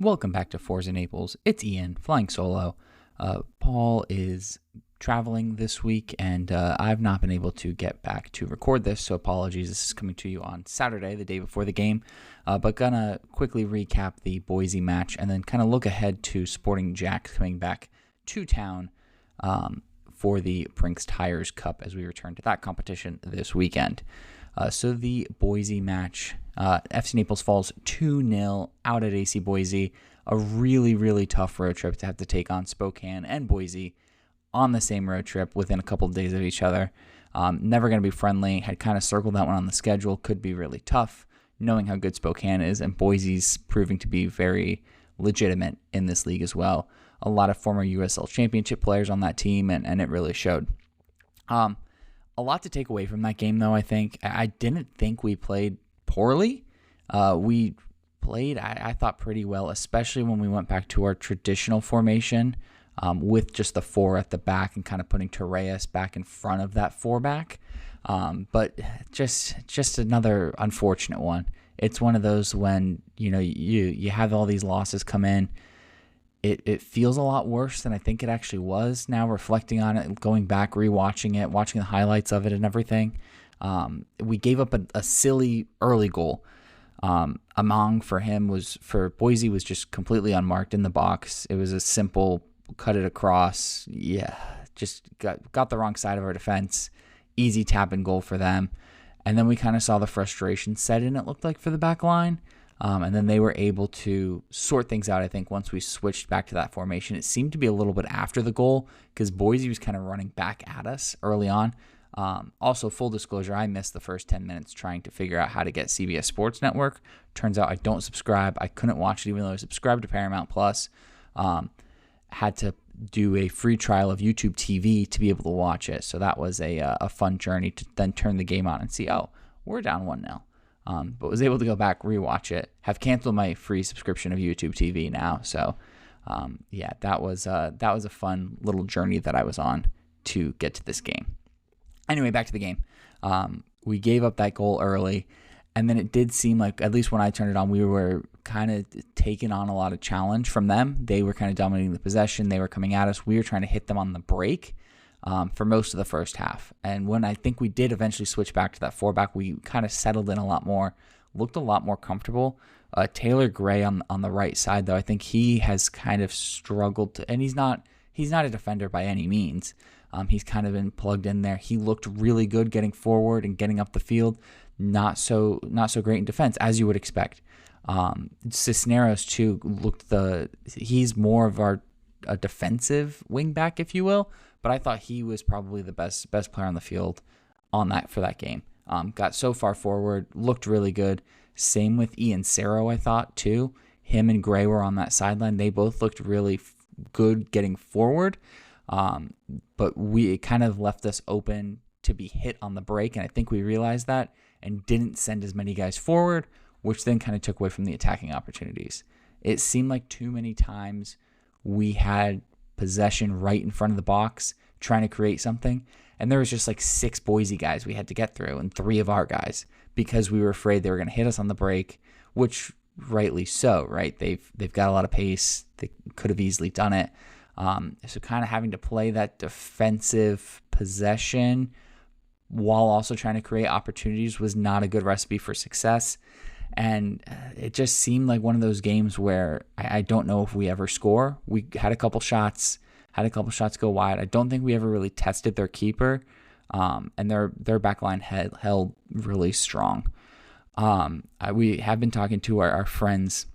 Welcome back to Forza Naples. It's Ian, flying solo. Paul is traveling this week, and I've not been able to get back to record this, so apologies. This is coming to you on Saturday, the day before the game, but gonna quickly recap the Boise match and then kind of look ahead to Sporting Jax coming back to town for the Prinx Tires Cup as we return to that competition this weekend. So the Boise match, FC Naples falls 2-0 out at AC Boise. A really, really tough road trip to have to take on Spokane and Boise on the same road trip within a couple of days of each other. Never going to be friendly. Had kind of circled that one on the schedule. Could be really tough, knowing how good Spokane is, and Boise's proving to be very legitimate in this league as well. A lot of former USL Championship players on that team, and it really showed. A lot to take away from that game, though, I think. I didn't think we played poorly. We played, I thought, pretty well, especially when we went back to our traditional formation with just the four at the back and kind of putting Torres back in front of that four back. But just another unfortunate one. It's one of those when, you have all these losses come in. It feels a lot worse than I think it actually was now, reflecting on it, going back, rewatching it, watching the highlights of it and everything. We gave up a silly early goal. Among for Boise was just completely unmarked in the box. It was a simple cut it across. Yeah, just got the wrong side of our defense. Easy tap and goal for them. And then we kind of saw the frustration set in, it looked like, for the back line. And then they were able to sort things out, I think, once we switched back to that formation. It seemed to be a little bit after the goal because Boise was kind of running back at us early on. Also, full disclosure, I missed the first 10 minutes trying to figure out how to get CBS Sports Network. Turns out I don't subscribe. I couldn't watch it even though I subscribed to Paramount Plus. Had to do a free trial of YouTube TV to be able to watch it. So that was a fun journey to then turn the game on and see, we're down 1-0. But was able to go back, rewatch it, have canceled my free subscription of YouTube TV now. So, that was a fun little journey that I was on to get to this game. Anyway, back to the game. We gave up that goal early, and then it did seem like, at least when I turned it on, we were kind of taking on a lot of challenge from them. They were kind of dominating the possession. They were coming at us. We were trying to hit them on the break. For most of the first half. And when I think we did eventually switch back to that four back, we kind of settled in a lot more, looked a lot more comfortable. Taylor Gray on the right side, though, I think he has kind of struggled and he's not a defender by any means. He's kind of been plugged in there. He looked really good getting forward and getting up the field. Not so great in defense, as you would expect. Cisneros too he's more of a defensive wing back, if you will. But I thought he was probably the best player on the field for that game. Got so far forward, looked really good. Same with Ian Cerro, I thought, too. Him and Gray were on that sideline. They both looked really good getting forward. But it kind of left us open to be hit on the break, and I think we realized that and didn't send as many guys forward, which then kind of took away from the attacking opportunities. It seemed like too many times we had possession right in front of the box, trying to create something. And there was just like 6 Boise guys we had to get through and 3 of our guys because we were afraid they were going to hit us on the break, which rightly so, right? They've got a lot of pace. They could have easily done it. So kind of having to play that defensive possession while also trying to create opportunities was not a good recipe for success. And it just seemed like one of those games where I don't know if we ever score. We had a couple shots go wide. I don't think we ever really tested their keeper, and their back line held really strong. We have been talking to our friends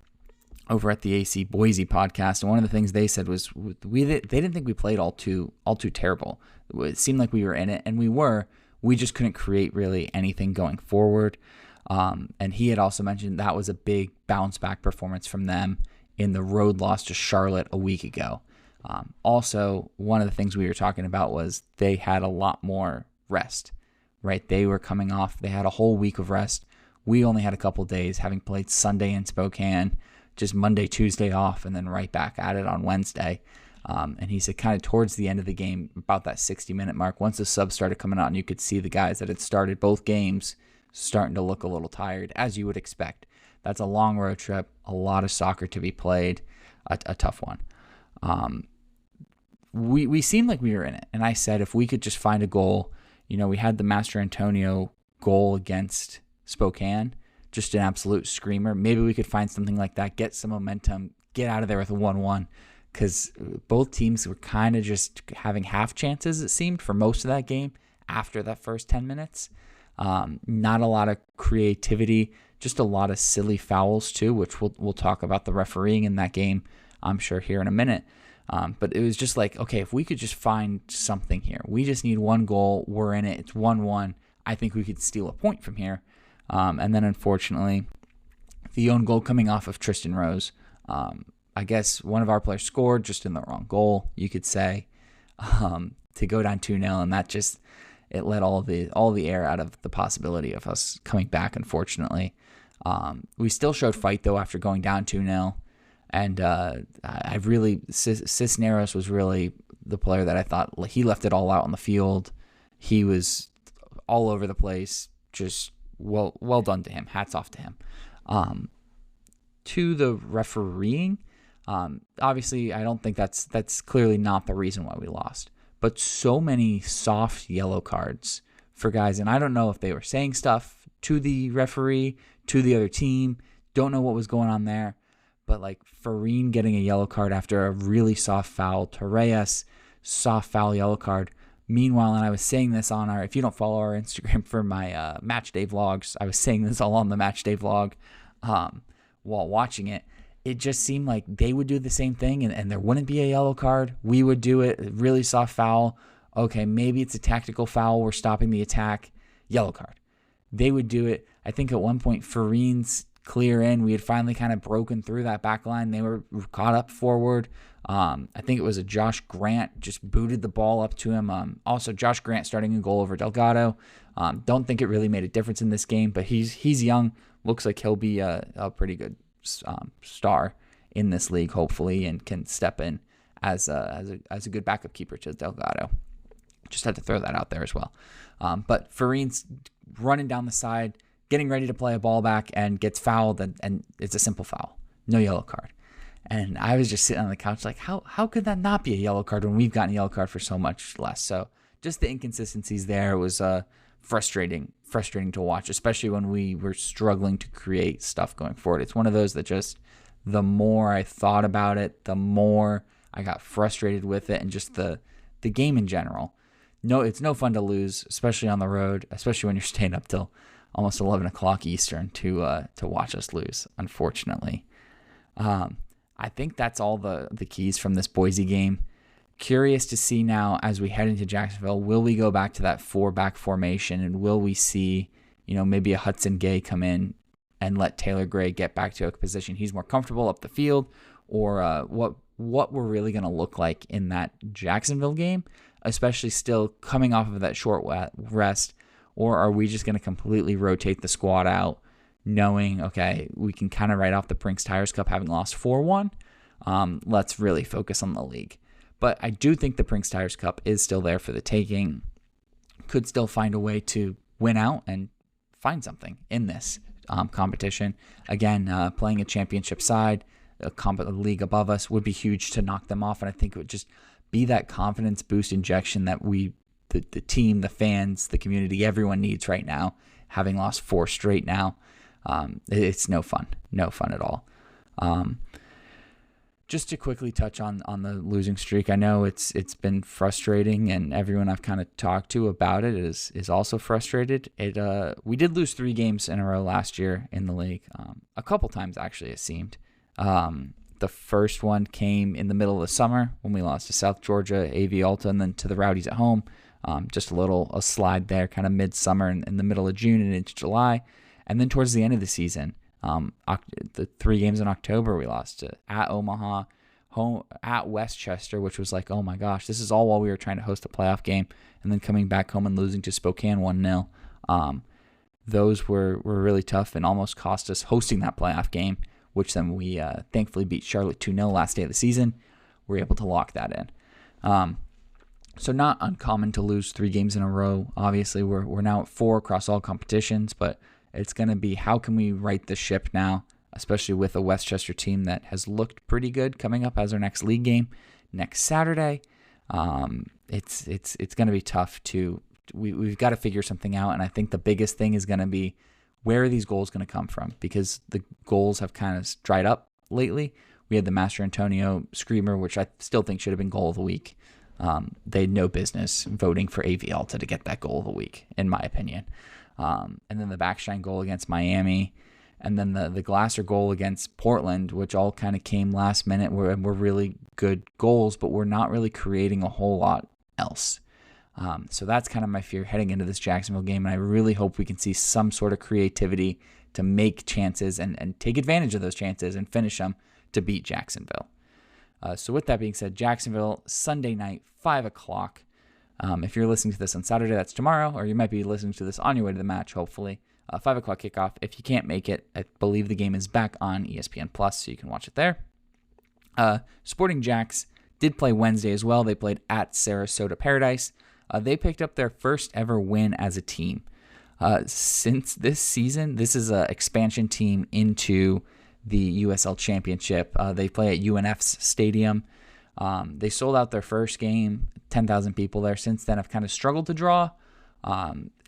over at the AC Boise podcast, and one of the things they said was they didn't think we played all too terrible. It seemed like we were in it, and we were. We just couldn't create really anything going forward. And he had also mentioned that was a big bounce back performance from them in the road loss to Charlotte a week ago. Also, one of the things we were talking about was they had a lot more rest, right? They were coming off, they had a whole week of rest. We only had a couple days, having played Sunday in Spokane, just Monday, Tuesday off, and then right back at it on Wednesday. And he said kind of towards the end of the game, about that 60-minute mark, once the subs started coming out and you could see the guys that had started both games starting to look a little tired, as you would expect, That's a long road trip, a lot of soccer to be played, a tough one. We seemed like we were in it. And I said if we could just find a goal, we had the Master Antonio goal against Spokane, just an absolute screamer. Maybe we could find something like that, get some momentum, get out of there with a 1-1, because both teams were kind of just having half chances, it seemed, for most of that game after that first 10 minutes. Not a lot of creativity, just a lot of silly fouls too, which we'll talk about the refereeing in that game, I'm sure, here in a minute. But it was just like, okay, if we could just find something here. We just need one goal. We're in it. It's 1-1. I think we could steal a point from here. And then, unfortunately, the own goal coming off of Tristan Rose. I guess one of our players scored just in the wrong goal, you could say, to go down 2-0. And that just, it let all the air out of the possibility of us coming back, unfortunately. We still showed fight, though, after going down 2-0. And Cisneros was really the player that I thought he left it all out on the field. He was all over the place. Just well done to him. Hats off to him. To the refereeing, obviously I don't think that's clearly not the reason why we lost. But so many soft yellow cards for guys, and I don't know if they were saying stuff to the referee, to the other team. Don't know what was going on there. But like Farine getting a yellow card after a really soft foul, Torres, soft foul yellow card. Meanwhile, and I was saying this on if you don't follow our Instagram for my match day vlogs, I was saying this all on the match day vlog while watching it. It just seemed like they would do the same thing and there wouldn't be a yellow card. We would do it, really soft foul. Okay, maybe it's a tactical foul. We're stopping the attack. Yellow card. They would do it. I think at one point, Farine's clear in. We had finally kind of broken through that back line. They were caught up forward. I think it was a Josh Grant just booted the ball up to him. Also, Josh Grant starting a goal over Delgado. Don't think it really made a difference in this game, but he's young. Looks like he'll be a pretty good star in this league, hopefully, and can step in as a good backup keeper to Delgado. Just had to throw that out there as well. But Farine's running down the side, getting ready to play a ball back, and gets fouled, and it's a simple foul. No yellow card. And I was just sitting on the couch like, how could that not be a yellow card when we've gotten a yellow card for so much less? So just the inconsistencies there was frustrating to watch, especially when we were struggling to create stuff going forward. It's one of those that just, the more I thought about it, the more I got frustrated with it, and just the game in general. No, it's no fun to lose, especially on the road, especially when you're staying up till almost 11 o'clock Eastern to watch us lose, unfortunately. I think that's all the keys from this Boise game. Curious to see now as we head into Jacksonville, will we go back to that 4-back formation, and will we see, maybe a Hudson Gay come in and let Taylor Gray get back to a position he's more comfortable up the field, or what we're really going to look like in that Jacksonville game, especially still coming off of that short rest, or are we just going to completely rotate the squad out, knowing, okay, we can kind of write off the Prinx Tires Cup having lost 4-1. Let's really focus on the league. But I do think the Prinx Tires Cup is still there for the taking. Could still find a way to win out and find something in this competition. Again, playing a championship side, a league above us, would be huge to knock them off. And I think it would just be that confidence boost injection that the team, the fans, the community, everyone needs right now, having lost 4 straight now. It's no fun at all. Just to quickly touch on the losing streak, I know it's been frustrating, and everyone I've kind of talked to about it is also frustrated. We did lose 3 games in a row last year in the league, a couple times actually, it seemed. The first one came in the middle of the summer when we lost to South Georgia, AV Alta, and then to the Rowdies at home. Just a slide there, kind of midsummer in the middle of June and into July. And then towards the end of the season, the 3 games in October, we lost at Omaha, home at Westchester, which was like, oh my gosh, this is all while we were trying to host a playoff game, and then coming back home and losing to Spokane 1-0. Those were really tough and almost cost us hosting that playoff game, which then we thankfully beat Charlotte 2-0 last day of the season. We were able to lock that in. So not uncommon to lose 3 games in a row. Obviously, we're now at 4 across all competitions, but it's going to be, how can we right the ship now? especially with a Westchester team that has looked pretty good coming up as our next league game next Saturday. It's going to be tough to. We've got to figure something out, and I think the biggest thing is going to be where are these goals going to come from, because the goals have kind of dried up lately. We had the Master Antonio screamer, which I still think should have been goal of the week. They had no business voting for AV Alta to get that goal of the week, in my opinion. And then the Backstein goal against Miami, and then the Glasser goal against Portland, which all kind of came last minute, were really good goals, but we're not really creating a whole lot else. So that's kind of my fear heading into this Jacksonville game, and I really hope we can see some sort of creativity to make chances and take advantage of those chances and finish them to beat Jacksonville. So with that being said, Jacksonville, Sunday night, 5 o'clock. If you're listening to this on Saturday, that's tomorrow, or you might be listening to this on your way to the match, hopefully. 5 o'clock kickoff. If you can't make it, I believe the game is back on ESPN+, so you can watch it there. Sporting Jax did play Wednesday as well. They played at Sarasota Paradise. They picked up their first ever win as a team. Since this season, this is an expansion team into the USL Championship. They play at UNF's stadium. They sold out their first game, 10,000 people there. Since then, I've kind of struggled to draw.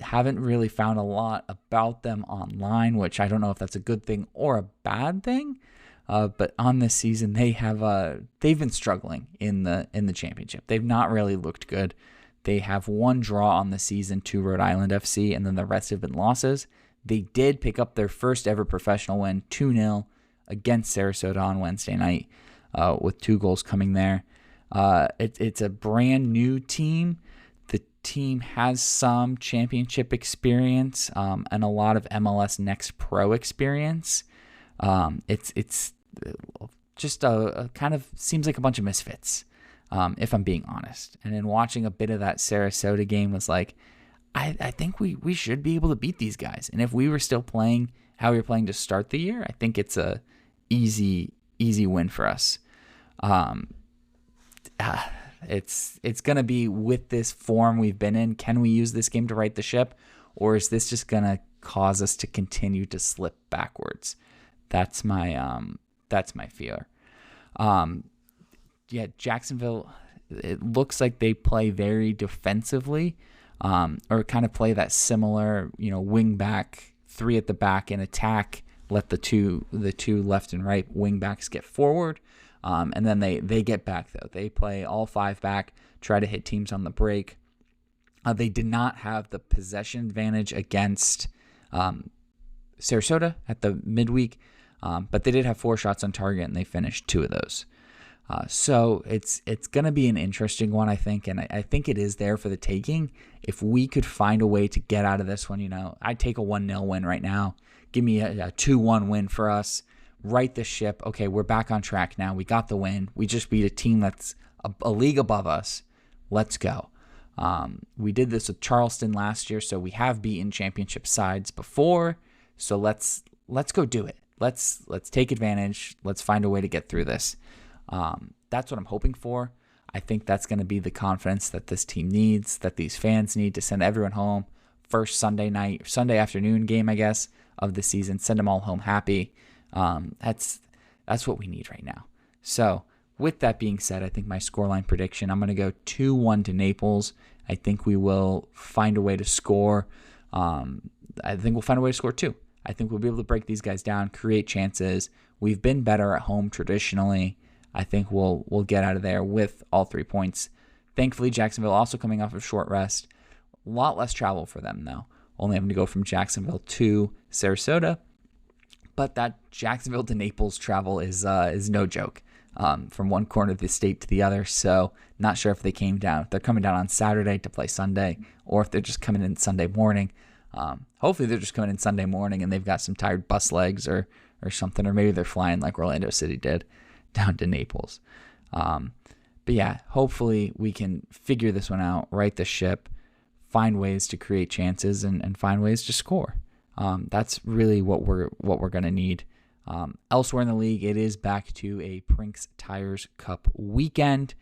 Haven't really found a lot about them online, which I don't know if that's a good thing or a bad thing. But on this season, they've been struggling in the championship. They've not really looked good. They have one draw on the season to Rhode Island FC, and then the rest have been losses. They did pick up their first ever professional win, 2-0 against Sarasota on Wednesday night, with 2 goals coming there. It's a brand new team. The team has some championship experience and a lot of MLS Next Pro experience. It's just a kind of seems like a bunch of misfits, if I'm being honest. And in watching a bit of that Sarasota game was like, I think we should be able to beat these guys. And if we were still playing how we were playing to start the year, I think it's a easy win for us. It's going to be with this form we've been in. Can we use this game to right the ship, or is this just going to cause us to continue to slip backwards? That's my fear. Jacksonville, it looks like they play very defensively, or kind of play that similar, wing back, 3 at the back in attack, let the two left and right wing backs get forward, and then they get back though. They play all 5 back, try to hit teams on the break. They did not have the possession advantage against Sarasota at the midweek, but they did have 4 shots on target, and they finished 2 of those. So it's going to be an interesting one, I think, and I think it is there for the taking. If we could find a way to get out of this one, I'd take a 1-0 win right now. Give me a 2-1 win for us. Right the ship. Okay, we're back on track now. We got the win. We just beat a team that's a league above us. Let's go. We did this with Charleston last year, so we have beaten championship sides before. So let's go do it. Let's take advantage. Let's find a way to get through this. That's what I'm hoping for. I think that's going to be the confidence that this team needs, that these fans need to send everyone home. First Sunday afternoon game, I guess, of the season. Send them all home happy. That's what we need right now. So with that being said, I think my scoreline prediction, I'm going to go 2-1 to Naples. I think we will find a way to score. I think we'll find a way to score 2. I think we'll be able to break these guys down, create chances. We've been better at home traditionally. I think we'll get out of there with all 3 points. Thankfully, Jacksonville also coming off of short rest. A lot less travel for them, though. Only having to go from Jacksonville to Sarasota. But that Jacksonville to Naples travel is no joke, from one corner of the state to the other. So not sure if they came down. If they're coming down on Saturday to play Sunday, or if they're just coming in Sunday morning. Hopefully they're just coming in Sunday morning and they've got some tired bus legs or something, or maybe they're flying like Orlando City did down to Naples. But yeah, hopefully we can figure this one out, right the ship, find ways to create chances and find ways to score. That's really what we're going to need. Elsewhere in the league, it is back to a Prinx Tires Cup weekend.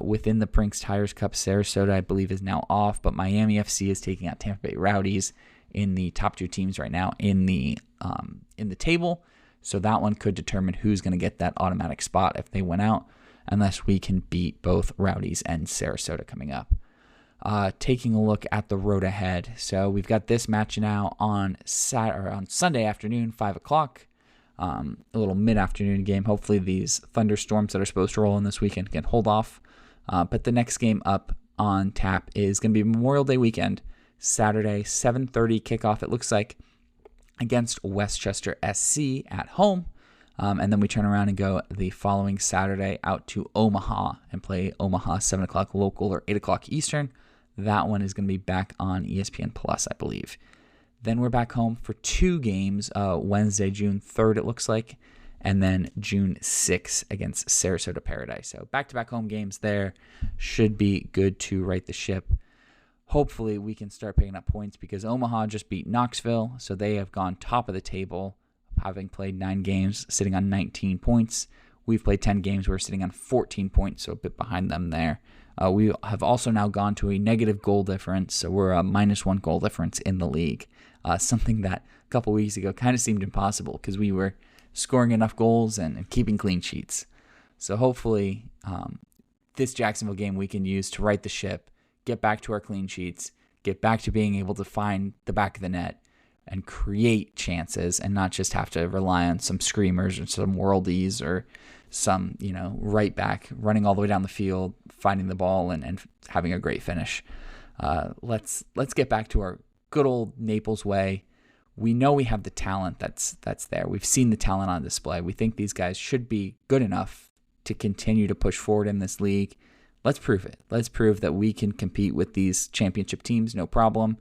Within the Prinx Tires Cup, Sarasota, I believe, is now off, but Miami FC is taking out Tampa Bay Rowdies in the top 2 teams right now in the table. So that one could determine who's going to get that automatic spot if they win out, unless we can beat both Rowdies and Sarasota coming up. Taking a look at the road ahead. So we've got this match now on Sunday afternoon, 5 o'clock. A little mid-afternoon game. Hopefully these thunderstorms that are supposed to roll in this weekend can hold off. But the next game up on tap is going to be Memorial Day weekend, Saturday, 7:30 kickoff, it looks like, against Westchester SC at home. And then we turn around and go the following Saturday out to Omaha and play Omaha 7 o'clock local or 8 o'clock Eastern. That one is going to be back on ESPN Plus, I believe. Then we're back home for 2 games, Wednesday, June 3rd, it looks like, and then June 6th against Sarasota Paradise. So back-to-back home games there should be good to right the ship. Hopefully we can start picking up points because Omaha just beat Knoxville, so they have gone top of the table, having played 9 games, sitting on 19 points. We've played 10 games, we're sitting on 14 points, so a bit behind them there. We have also now gone to a negative goal difference, so we're a -1 goal difference in the league. Something that a couple weeks ago kind of seemed impossible because we were scoring enough goals and keeping clean sheets. So hopefully this Jacksonville game we can use to right the ship, get back to our clean sheets, get back to being able to find the back of the net and create chances and not just have to rely on some screamers or some worldies or some, right back running all the way down the field, finding the ball and having a great finish. Let's get back to our good old Naples way. We know we have the talent that's there. We've seen the talent on display. We think these guys should be good enough to continue to push forward in this league. Let's prove it. Let's prove that we can compete with these championship teams, no problem.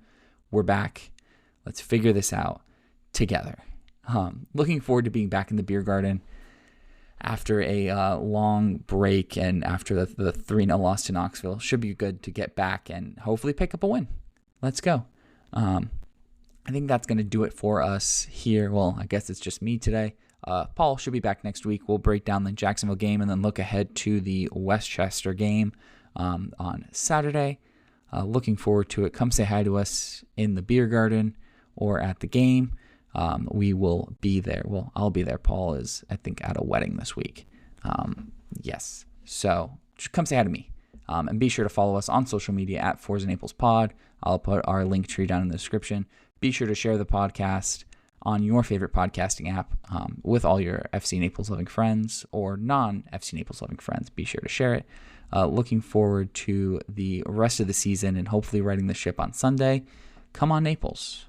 We're back. Let's figure this out together. Looking forward to being back in the beer garden after a long break and after the 3-0 loss to Knoxville. Should be good to get back and hopefully pick up a win. Let's go. I think that's going to do it for us here. Well, I guess it's just me today. Paul should be back next week. We'll break down the Jacksonville game and then look ahead to the Westchester game on Saturday. Looking forward to it. Come say hi to us in the beer garden or at the game. We will be there. Well, I'll be there. Paul is, I think, at a wedding this week. Yes. So just come say hi to me. And be sure to follow us on social media at Forza Naples Pod. I'll put our link tree down in the description. Be sure to share the podcast on your favorite podcasting app with all your FC Naples loving friends or non-FC Naples loving friends. Be sure to share it. Looking forward to the rest of the season and hopefully riding the ship on Sunday. Come on, Naples.